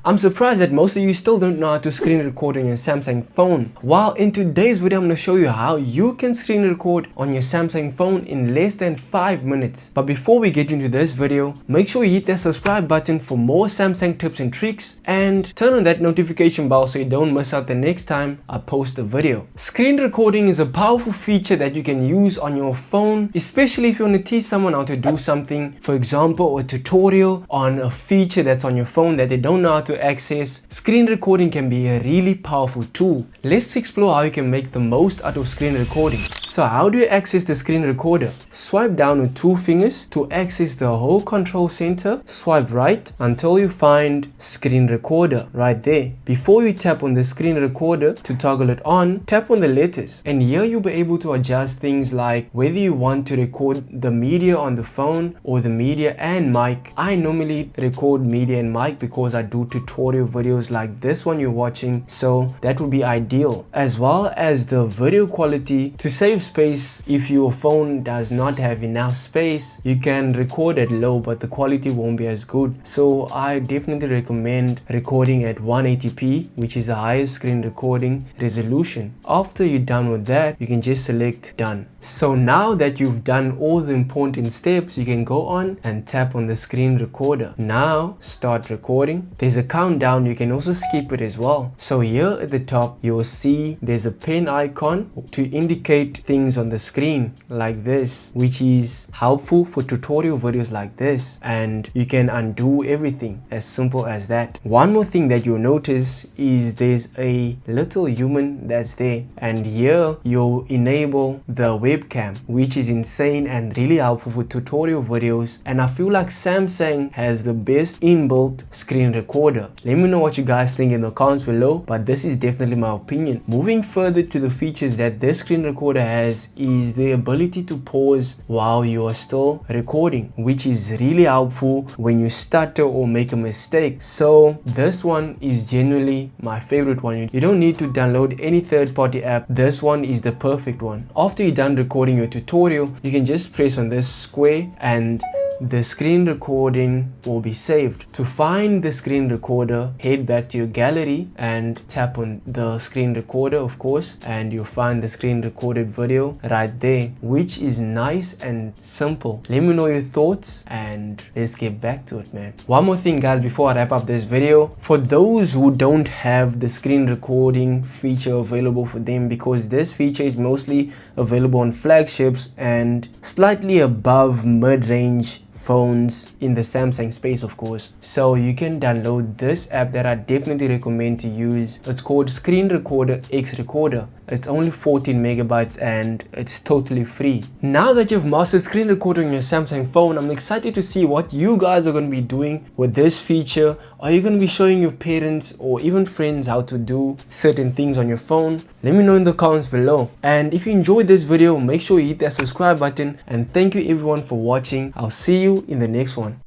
I'm surprised that most of you still don't know how to screen record on your Samsung phone. Well, in today's video, I'm going to show you how you can screen record on your Samsung phone in less than 5 minutes. But before we get into this video, make sure you hit that subscribe button for more Samsung tips and tricks and turn on that notification bell so you don't miss out the next time I post a video. Screen recording is a powerful feature that you can use on your phone, especially if you want to teach someone how to do something, for example, a tutorial on a feature that's on your phone that they don't know how to access. Screen recording can be a really powerful tool. Let's explore how you can make the most out of screen recording. So how do you access the screen recorder? Swipe down with 2 fingers to access the whole control center. Swipe right until you find screen recorder right there. Before you tap on the screen recorder to toggle it on, tap on the letters, and here you'll be able to adjust things like whether you want to record the media on the phone or the media and mic. I normally record media and mic because I do tutorial videos like this one you're watching, so that would be ideal, as well as the video quality. To save space, if your phone does not have enough space, you can record at low but the quality won't be as good. So I definitely recommend recording at 180p, which is the highest screen recording resolution. After you're done with that, you can just select done. So now that you've done all the important steps, you can go on and tap on the screen recorder. Now start recording. There's a countdown, you can also skip it as well. So here at the top you'll see there's a pen icon to indicate things on the screen like this, which is helpful for tutorial videos like this, and you can undo everything, as simple as that. One more thing that you'll notice is there's a little human that's there, and here you'll enable the webcam, which is insane and really helpful for tutorial videos. And I feel like Samsung has the best inbuilt screen recorder. Let me know what you guys think in the comments below, but this is definitely my opinion. Moving further to the features that this screen recorder has is the ability to pause while you are still recording, which is really helpful when you stutter or make a mistake. So this one is genuinely my favorite one. You don't need to download any third-party app. This one is the perfect one. After you're done recording your tutorial, you can just press on this square and the screen recording will be saved. To find the screen recorder, head back to your gallery and tap on the screen recorder, of course, and you'll find the screen recorded video right there, which is nice and simple. Let me know your thoughts and let's get back to it, man. One more thing, guys, before I wrap up this video, for those who don't have the screen recording feature available for them, because this feature is mostly available on flagships and slightly above mid-range phones in the Samsung space, of course. So you can download this app that I definitely recommend to use. It's called Screen Recorder X Recorder. It's only 14 megabytes and it's totally free. Now that you've mastered screen recording on your Samsung phone, I'm excited to see what you guys are going to be doing with this feature. Are you going to be showing your parents or even friends how to do certain things on your phone? Let me know in the comments below. And if you enjoyed this video, make sure you hit that subscribe button, and thank you everyone for watching. I'll see you in the next one.